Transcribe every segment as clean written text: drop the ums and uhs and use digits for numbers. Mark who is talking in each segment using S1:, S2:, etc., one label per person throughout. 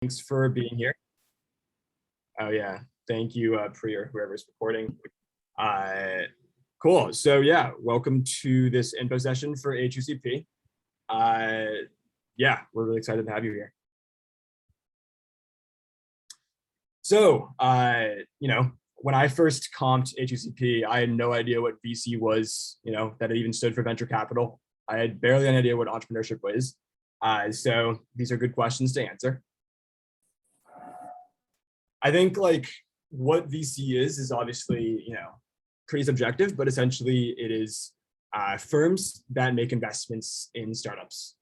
S1: Thanks for being here. Oh yeah, thank you, Pri, or whoever's recording. Cool. So yeah, welcome to this info session for HUCP. Yeah, we're really excited to have you here. So, when I first comped HUCP, I had no idea what VC was, that it even stood for venture capital. I had barely any idea what entrepreneurship was. So these are good questions to answer. I think what VC is obviously, pretty subjective, but essentially it is firms that make investments in startups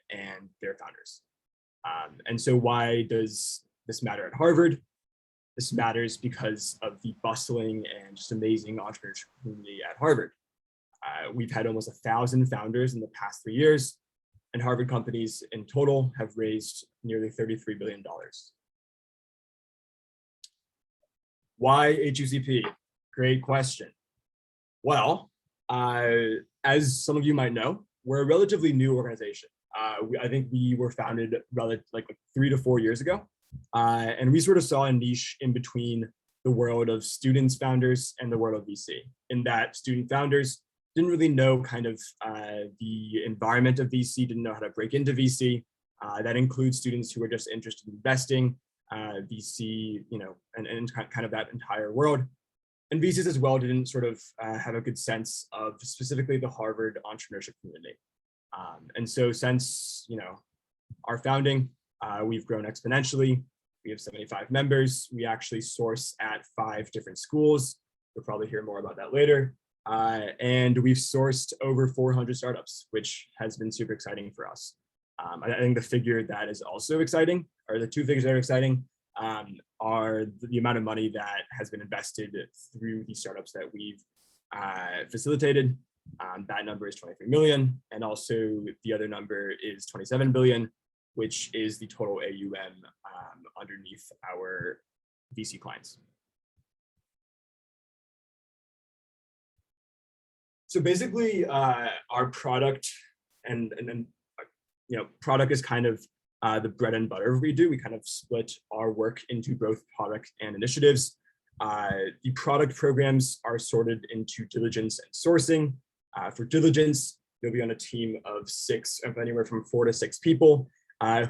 S1: and their founders. And so why does this matter at Harvard? This matters because of the bustling and just amazing entrepreneurship community at Harvard. We've had almost 1,000 founders in the past 3 years, and Harvard companies in total have raised nearly $33 billion. Why HUCP? Great question. Well, as some of you might know, we're a relatively new organization. I think we were founded like 3 to 4 years ago. And we sort of saw a niche in between the world of students founders and the world of VC, in that student founders didn't really know kind of the environment of VC, didn't know how to break into VC. That includes students who are just interested in investing, VC, and kind of that entire world. And VCs as well didn't sort of have a good sense of specifically the Harvard entrepreneurship community. And so since, our founding, we've grown exponentially. We have 75 members. We actually source at 5 different schools. You'll probably hear more about that later. And we've sourced over 400 startups, which has been super exciting for us. I think the figure that is also exciting, or the 2 figures that are exciting, are the amount of money that has been invested through these startups that we've facilitated. That number is 23 million, and also the other number is 27 billion, which is the total AUM underneath our VC clients. So basically, our product and product is kind of the bread and butter of what we do. We kind of split our work into both product and initiatives. The product programs are sorted into diligence and sourcing. For diligence, you'll be on a team of anywhere from 4 to 6 people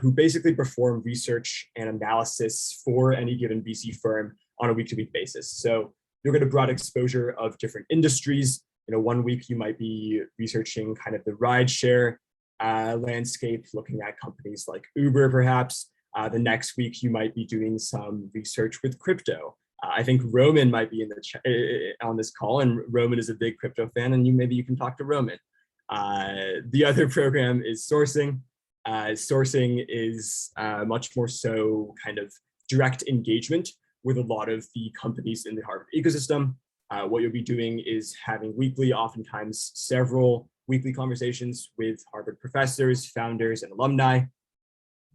S1: who basically perform research and analysis for any given VC firm on a week-to-week basis. So you'll get a broad exposure of different industries. 1 week you might be researching kind of the rideshare landscape, looking at companies like Uber, perhaps. The next week you might be doing some research with crypto. I think Roman might be on this call, and Roman is a big crypto fan, and maybe you can talk to Roman. The other program is sourcing. Sourcing is much more so kind of direct engagement with a lot of the companies in the Harvard ecosystem. What you'll be doing is having oftentimes several weekly conversations with Harvard professors, founders, and alumni,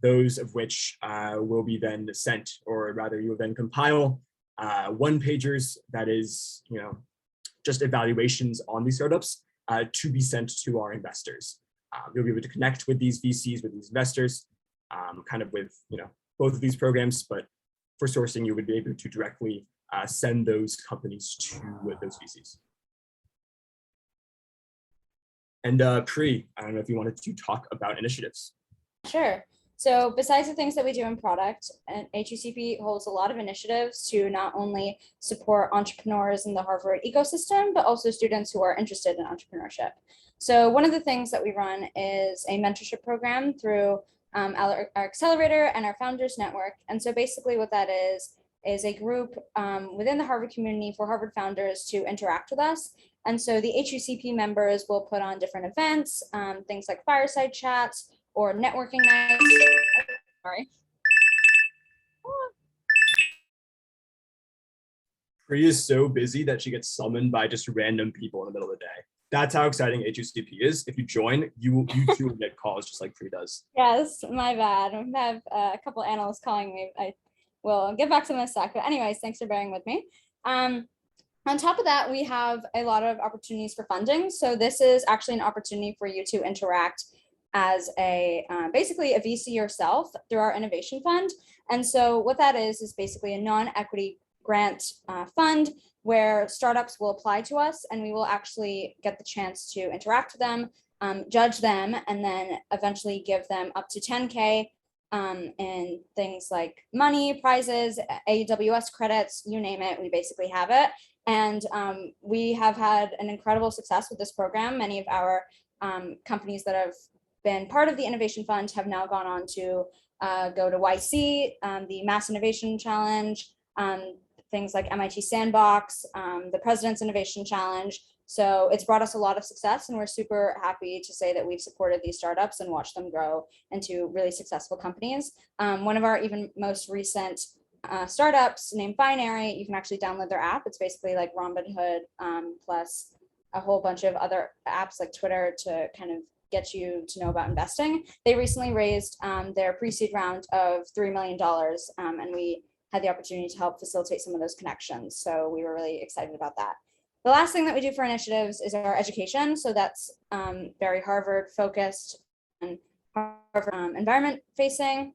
S1: those of which will be then sent, or rather you will then compile one-pagers, that is, just evaluations on these startups to be sent to our investors. You'll be able to connect with these VCs, with these investors, kind of with, both of these programs, but for sourcing, you would be able to directly send those companies to those VCs. And Pri, I don't know if you wanted to talk about initiatives.
S2: Sure. So besides the things that we do in product, HUCP holds a lot of initiatives to not only support entrepreneurs in the Harvard ecosystem, but also students who are interested in entrepreneurship. So one of the things that we run is a mentorship program through our accelerator and our founders network. And so basically what that is a group within the Harvard community for Harvard founders to interact with us. And so the HUCP members will put on different events, things like fireside chats or networking nights. Sorry.
S1: Pri is so busy that she gets summoned by just random people in the middle of the day. That's how exciting HUCP is. If you join, you too will get calls just like Pri does.
S2: Yes, my bad. I have a couple of analysts calling me. I will get back to them in a sec. But anyways, thanks for bearing with me. On top of that, we have a lot of opportunities for funding. So this is actually an opportunity for you to interact as a basically a VC yourself through our innovation fund. And so what that is basically a non-equity grant fund where startups will apply to us and we will actually get the chance to interact with them, judge them, and then eventually give them up to 10K in things like money, prizes, AWS credits, you name it, we basically have it. And we have had an incredible success with this program. Many of our companies that have been part of the Innovation Fund have now gone on to go to YC, the Mass Innovation Challenge, things like MIT Sandbox, the President's Innovation Challenge. So it's brought us a lot of success, and we're super happy to say that we've supported these startups and watched them grow into really successful companies. One of our even most recent startups named Binary, you can actually download their app. It's basically like Robinhood plus a whole bunch of other apps like Twitter to kind of get you to know about investing. They recently raised their pre-seed round of $3 million, and we had the opportunity to help facilitate some of those connections. So we were really excited about that. The last thing that we do for initiatives is our education. So that's very Harvard focused and Harvard environment facing.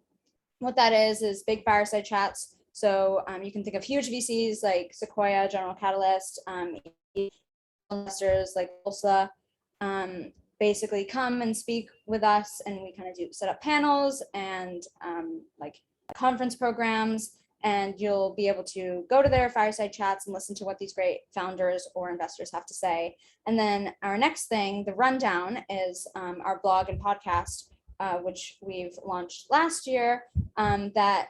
S2: What that is big fireside chats. So you can think of huge VCs like Sequoia, General Catalyst, investors like Tulsa, basically come and speak with us, and we kind of do set up panels and like conference programs, and you'll be able to go to their fireside chats and listen to what these great founders or investors have to say. And then our next thing, the rundown, is our blog and podcast, which we've launched last year. That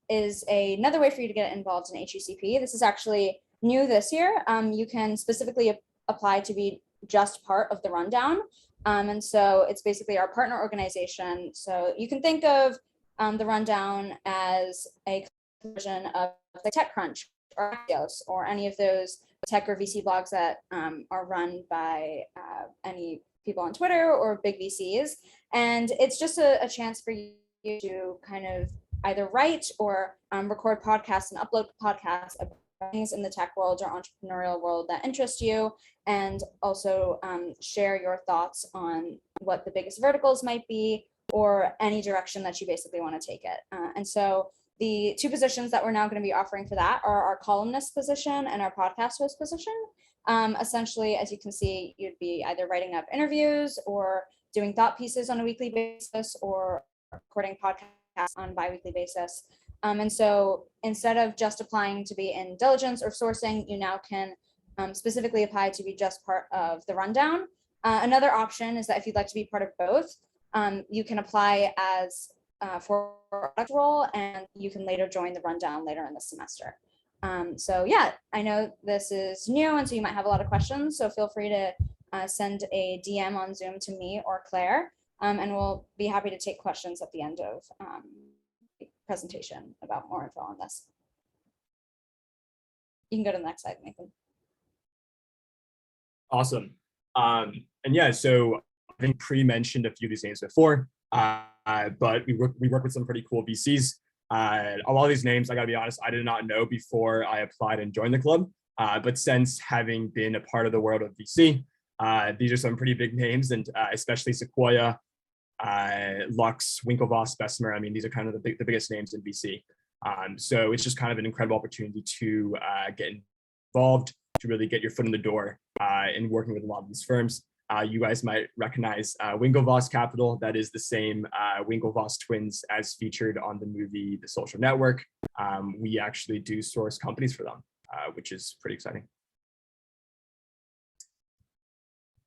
S2: is another way for you to get involved in HUCP. This is actually new this year. You can specifically apply to be just part of the rundown. And so it's basically our partner organization. So you can think of the rundown as a version of like TechCrunch or Axios or any of those tech or VC blogs that are run by any people on Twitter or big VCs. And it's just a chance for you to kind of either write or record podcasts and upload podcasts about things in the tech world or entrepreneurial world that interest you, and also share your thoughts on what the biggest verticals might be or any direction that you basically want to take it. And so the two positions that we're now going to be offering for that are our columnist position and our podcast host position. Essentially, as you can see, you'd be either writing up interviews or doing thought pieces on a weekly basis or recording podcasts on a bi-weekly basis. And so instead of just applying to be in diligence or sourcing, you now can specifically apply to be just part of the rundown. Another option is that if you'd like to be part of both, you can apply as for a product role, and you can later join the rundown later in the semester. So yeah, I know this is new, and so you might have a lot of questions. So feel free to send a DM on Zoom to me or Claire, and we'll be happy to take questions at the end of the presentation about more info on this. You can go to the next slide, Nathan.
S1: Awesome. And yeah, so I think pre-mentioned a few of these names before, but we work with some pretty cool VCs. A lot of these names, I gotta be honest, I did not know before I applied and joined the club. But since having been a part of the world of VC, these are some pretty big names, and especially Sequoia, Lux, Winklevoss, Bessemer. I mean, these are kind of the biggest names in VC. So it's just kind of an incredible opportunity to get involved, to really get your foot in the door in working with a lot of these firms. You guys might recognize Winklevoss Capital. That is the same Winklevoss twins as featured on the movie The Social Network. We actually do source companies for them, which is pretty exciting.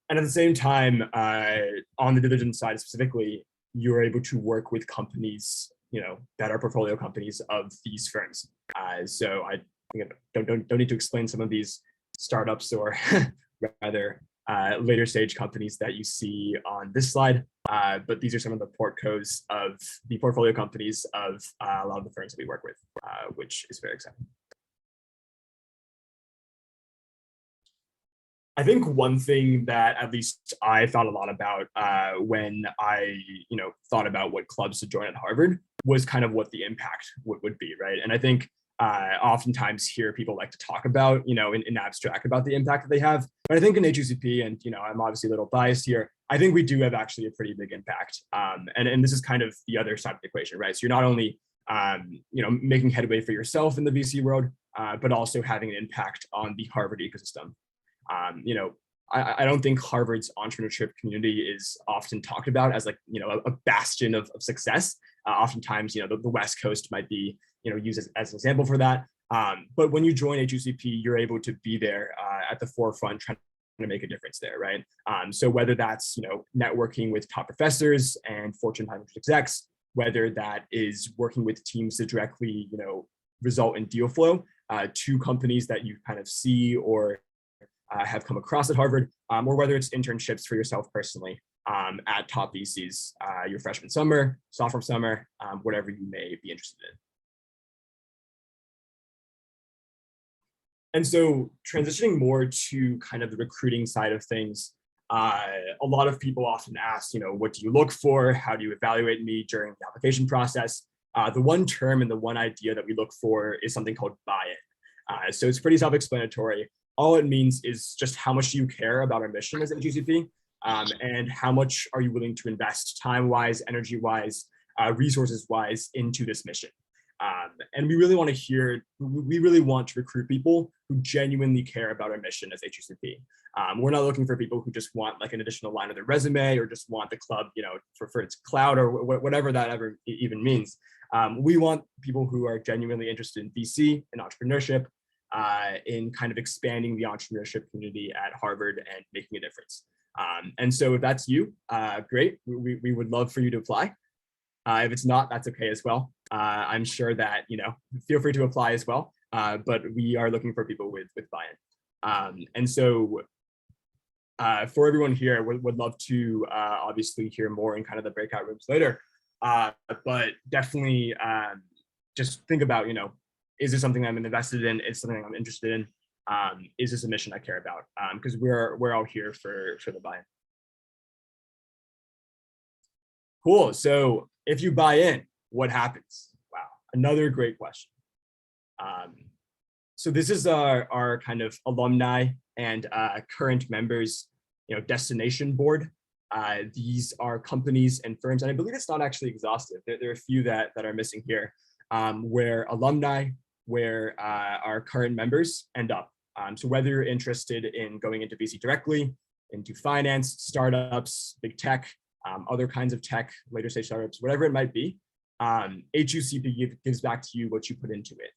S1: And at the same time, on the diligence side specifically, you're able to work with companies, that are portfolio companies of these firms. So I think I don't need to explain some of these startups or rather later stage companies that you see on this slide, but these are some of the portcos of the portfolio companies of a lot of the firms that we work with, which is very exciting. I think one thing that at least I thought a lot about when I, thought about what clubs to join at Harvard was kind of what the impact would be, right? And I think oftentimes hear people like to talk about, in abstract about the impact that they have. But I think in HUCP, and I'm obviously a little biased here, I think we do have actually a pretty big impact. And this is kind of the other side of the equation, right? So you're not only making headway for yourself in the VC world, but also having an impact on the Harvard ecosystem. I don't think Harvard's entrepreneurship community is often talked about as like, a bastion of success. Oftentimes, the West Coast might be, used as an example for that. But when you join HUCP, you're able to be there at the forefront trying to make a difference there, right? So whether that's, networking with top professors and Fortune 500 execs, whether that is working with teams to directly, result in deal flow to companies that you kind of see or have come across at Harvard, or whether it's internships for yourself personally at top VCs, your freshman summer, sophomore summer, whatever you may be interested in. And so transitioning more to kind of the recruiting side of things, a lot of people often ask, what do you look for? How do you evaluate me during the application process? The one term and the one idea that we look for is something called buy-in. So it's pretty self-explanatory. All it means is just how much do you care about our mission as HUCP, and how much are you willing to invest time-wise, energy-wise, resources-wise into this mission. And we really want to recruit people who genuinely care about our mission as HUCP. We're not looking for people who just want like an additional line of their resume or just want the club, for its clout or whatever that ever even means. We want people who are genuinely interested in VC and entrepreneurship, in kind of expanding the entrepreneurship community at Harvard and making a difference. And so if that's you, great, we would love for you to apply. If it's not, that's okay as well. I'm sure that, feel free to apply as well, but we are looking for people with buy-in. And so for everyone here, would love to obviously hear more in kind of the breakout rooms later, but definitely just think about, is this something I'm invested in? Is something I'm interested in? Is this a mission I care about? Because we're all here for the buy-in. Cool. So if you buy in, what happens? Wow, another great question. So this is our kind of alumni and current members, destination board. These are companies and firms, and I believe it's not actually exhaustive. There are a few that are missing here, where alumni, where our current members end up. So whether you're interested in going into VC directly, into finance, startups, big tech, other kinds of tech, later stage startups, whatever it might be, HUCP gives back to you what you put into it.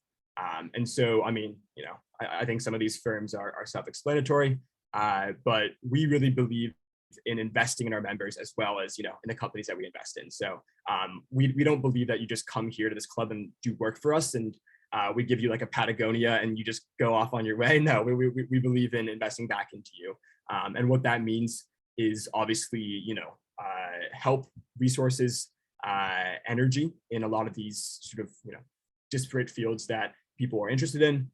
S1: And so, I think some of these firms are self-explanatory, but we really believe in investing in our members as well as, in the companies that we invest in. So we don't believe that you just come here to this club and do work for us and we give you like a Patagonia and you just go off on your way. No, we believe in investing back into you. And what that means is obviously, help, resources, energy in a lot of these sort of, disparate fields that people are interested in,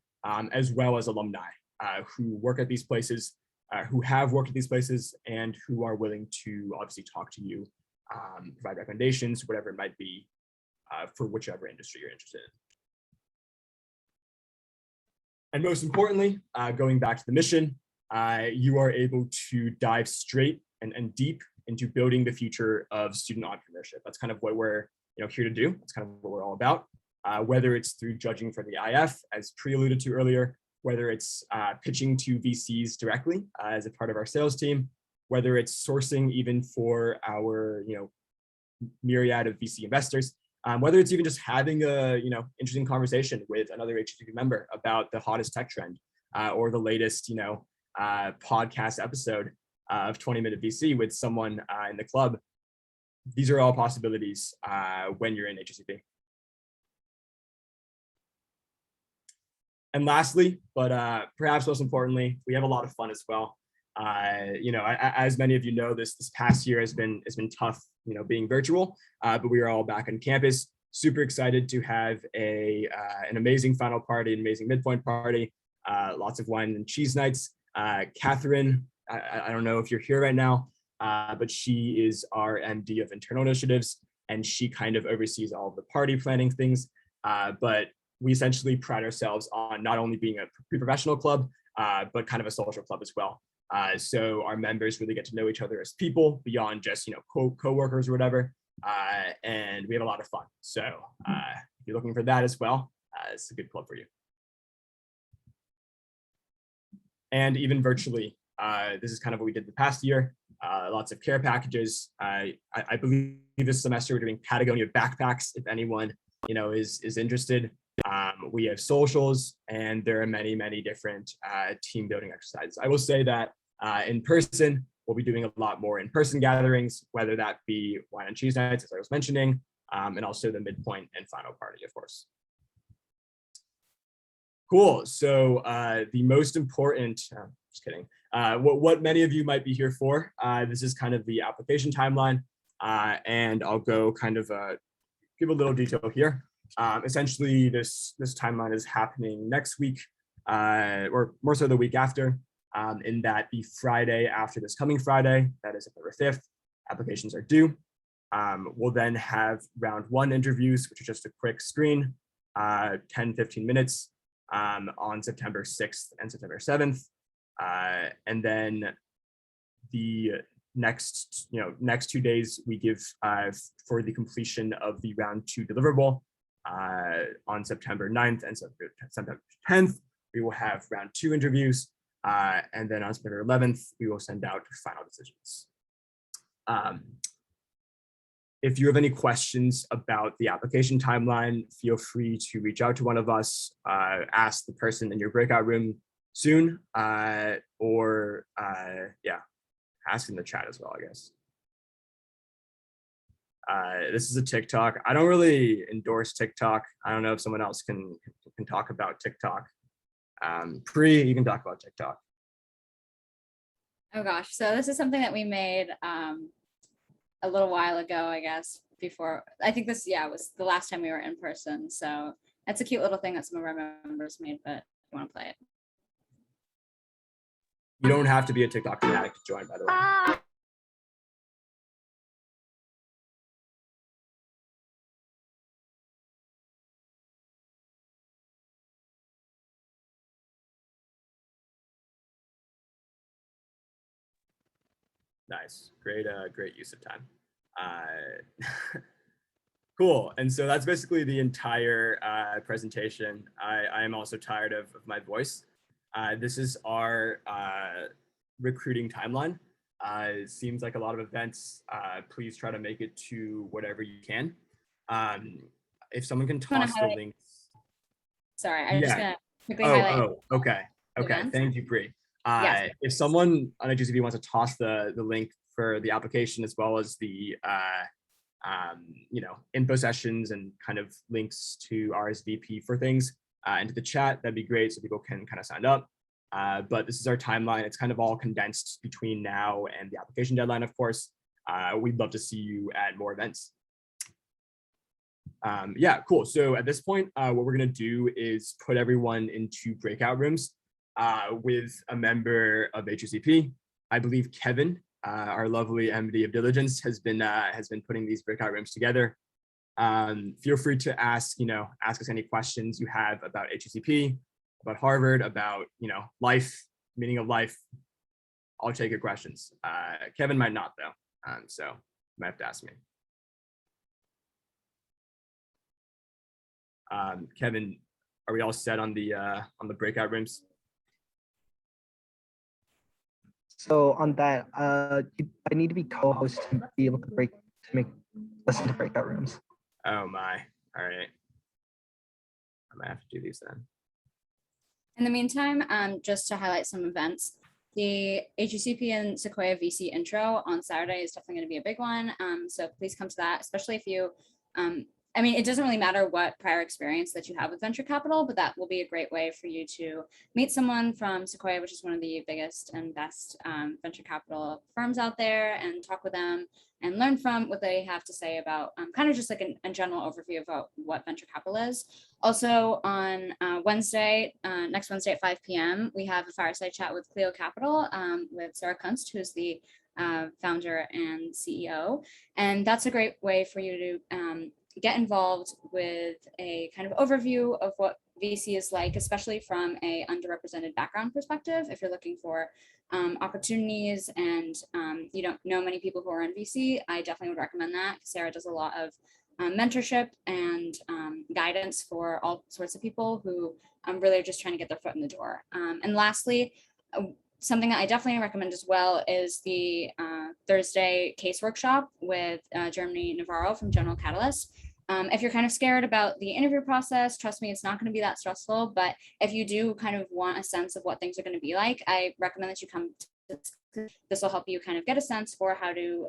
S1: as well as alumni who work at these places, who have worked at these places, and who are willing to obviously talk to you, provide recommendations, whatever it might be, for whichever industry you're interested in. And most importantly, going back to the mission, you are able to dive straight and deep into building the future of student entrepreneurship. That's kind of what we're here to do. That's kind of what we're all about. Whether it's through judging for the IF, as pre-alluded to earlier, whether it's pitching to VCs directly as a part of our sales team, whether it's sourcing even for our myriad of VC investors, whether it's even just having a interesting conversation with another HUCP member about the hottest tech trend, or the latest podcast episode of 20-Minute VC with someone in the club. These are all possibilities when you're in HUCP. And lastly, but perhaps most importantly, we have a lot of fun as well. As many of you know, this past year has been tough, being virtual, but we are all back on campus. Super excited to have an amazing final party, an amazing midpoint party, lots of wine and cheese nights. Catherine, I don't know if you're here right now, but she is our MD of internal initiatives, and she kind of oversees all of the party planning things. But we essentially pride ourselves on not only being a pre-professional club, but kind of a social club as well. So our members really get to know each other as people beyond just, co-workers or whatever. And we have a lot of fun. So if you're looking for that as well, it's a good club for you. And even virtually, this is kind of what we did the past year. Lots of care packages. I believe this semester we're doing Patagonia backpacks. If anyone is interested, we have socials, and there are many different team building exercises. I will say that in person, we'll be doing a lot more in-person gatherings, whether that be wine and cheese nights, as I was mentioning, and also the midpoint and final party, of course. Cool. So the most important, just kidding, what many of you might be here for, this is kind of the application timeline, and I'll go kind of give a little detail here. Essentially, this timeline is happening next week, or more so the week after, in that the Friday after this coming Friday, that is September 5th, applications are due. We'll then have round 1 interviews, which are just a quick screen, 10-15 minutes, on September 6th and September 7th. And then the next 2 days we give for the completion of the round 2 deliverable. On September 9th and September 10th, we will have round 2 interviews. And then on September 11th, we will send out final decisions. If you have any questions about the application timeline, feel free to reach out to one of us, ask the person in your breakout room soon, or ask in the chat as well, I guess. This is a TikTok. I don't really endorse TikTok. I don't know if someone else can talk about TikTok. Pri, you can talk about TikTok.
S2: Oh gosh, so this is something that we made a little while ago, I guess, before. I think this, was the last time we were in person. So that's a cute little thing that some of our members made, but you want to play it.
S1: You don't have to be a TikTok fanatic to join, by the way. Nice, great use of time. Cool, and so that's basically the entire presentation. I am also tired of my voice. This is our recruiting timeline. It seems like a lot of events. Please try to make it to whatever you can. If someone can toss the links.
S2: Sorry, I'm just gonna quickly highlight.
S1: Okay. Thank you, Pri. Yes. If someone on HUCP wants to toss the link for the application as well as the info sessions and kind of links to RSVP for things into the chat, that'd be great so people can kind of sign up. But this is our timeline. It's kind of all condensed between now and the application deadline, of course. We'd love to see you at more events. Cool. So at this point, what we're going to do is put everyone into breakout rooms with a member of HUCP. I believe Kevin, our lovely MD of Diligence, has been putting these breakout rooms together. Feel free to ask us any questions you have about HUCP, about Harvard, about life, meaning of life. I'll take your questions. Kevin might not though, so you might have to ask me. Kevin, are we all set on the breakout rooms?
S3: So on that, I need to be co-host to be able to listen to breakout rooms.
S1: Oh my! All right, I might have to do these then.
S2: In the meantime, just to highlight some events, the HUCP and Sequoia VC intro on Saturday is definitely going to be a big one. So please come to that, especially if you. It doesn't really matter what prior experience that you have with venture capital, but that will be a great way for you to meet someone from Sequoia, which is one of the biggest and best venture capital firms out there, and talk with them and learn from what they have to say about kind of just like a general overview about what venture capital is. Also on Wednesday, next Wednesday at 5 p.m., we have a fireside chat with Clio Capital with Sarah Kunst, who is the founder and CEO. And that's a great way for you to get involved with a kind of overview of what VC is like, especially from a underrepresented background perspective. If you're looking for opportunities and you don't know many people who are in VC, I definitely would recommend that. Sarah does a lot of mentorship and guidance for all sorts of people who really are just trying to get their foot in the door. And lastly, something that I definitely recommend as well is the Thursday case workshop with Jeremy Navarro from General Catalyst. If you're kind of scared about the interview process, trust me, it's not going to be that stressful. But if you do kind of want a sense of what things are going to be like, I recommend that you come to this. Will help you kind of get a sense for how to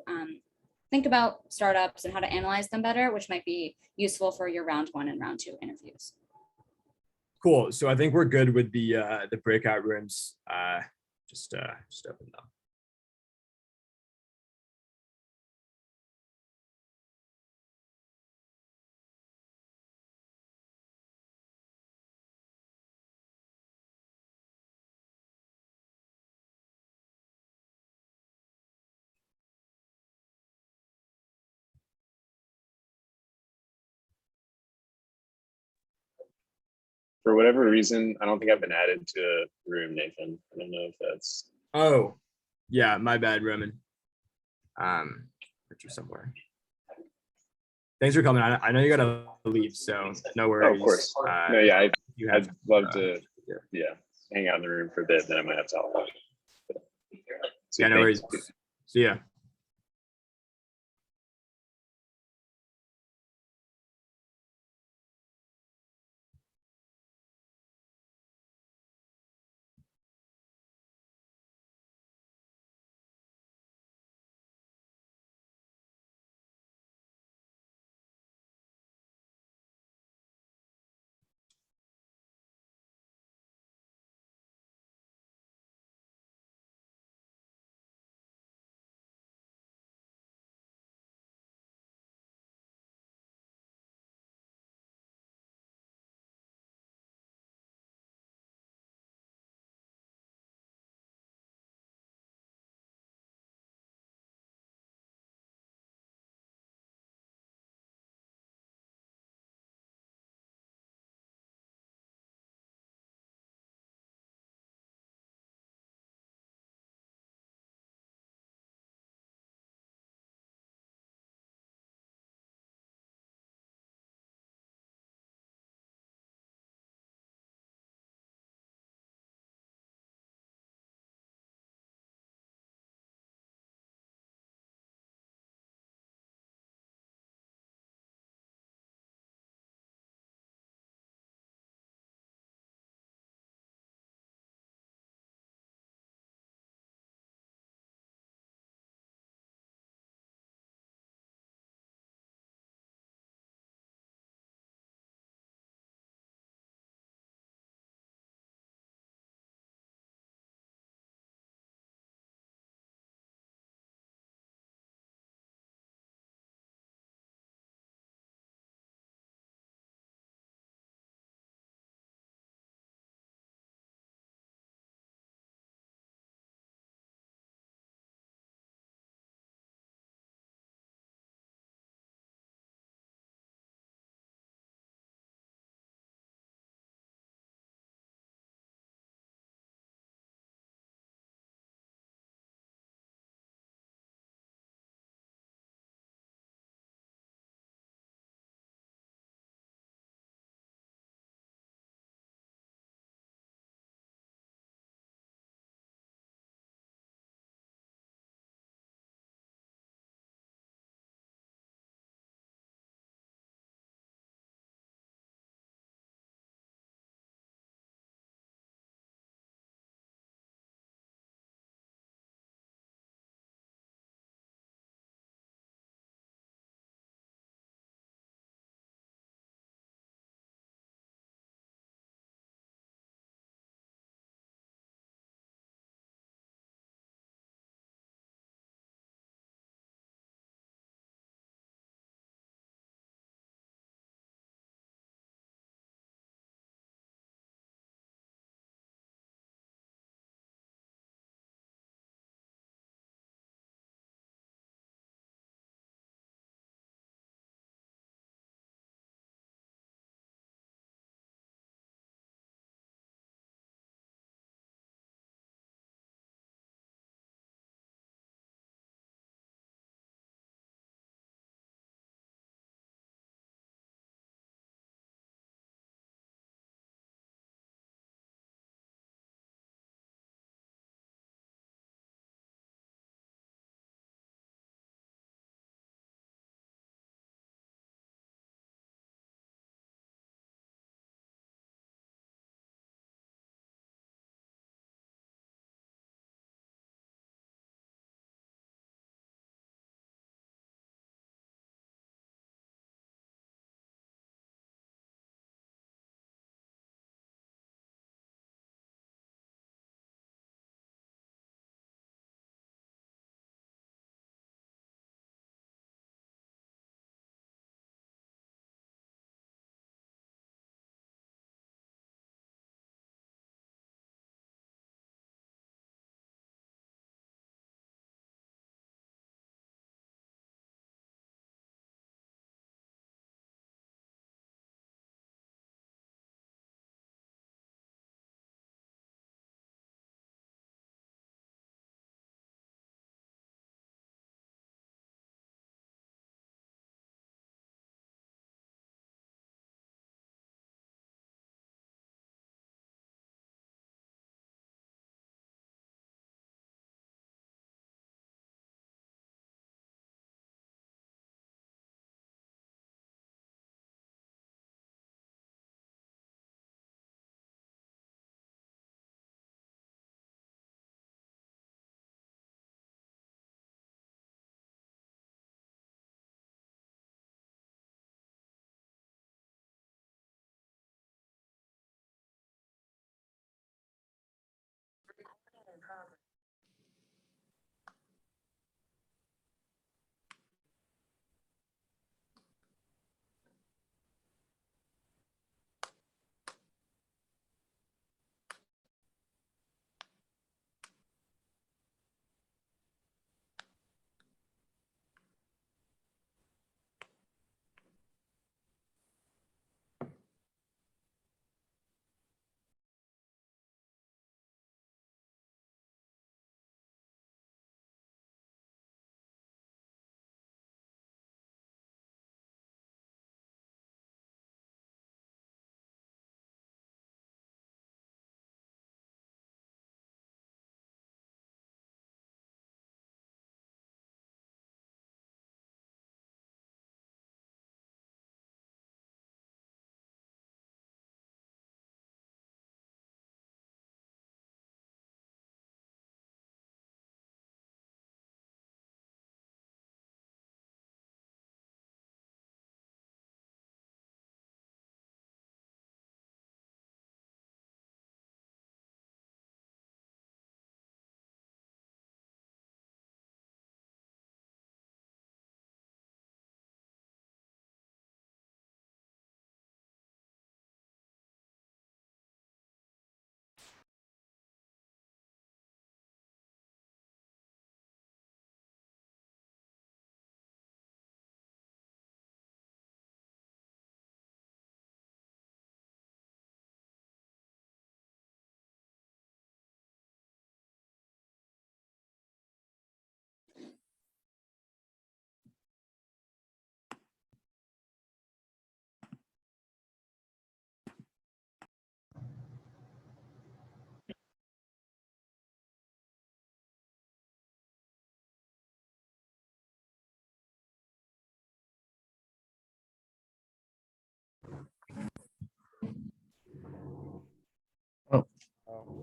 S2: think about startups and how to analyze them better, which might be useful for your round 1 and round 2 interviews.
S1: Cool. So I think we're good with the breakout rooms. Just open them.
S4: For whatever reason, I don't think I've been added to a room, Nathan. I don't know if that's.
S1: Oh, yeah, my bad, Roman. Put you somewhere. Thanks for coming. I know you gotta leave, so no worries.
S4: Oh, of course. No, yeah, I'd love to, hang out in the room for a bit. Then I might have to hop off.
S1: Yeah, no worries. See ya.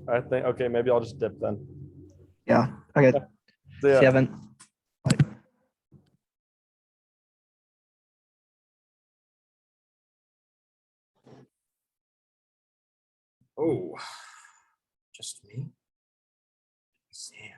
S5: I think, okay, maybe I'll just dip then.
S3: Yeah. Okay.
S5: See ya.
S3: 7.
S1: Oh, just me? Sam.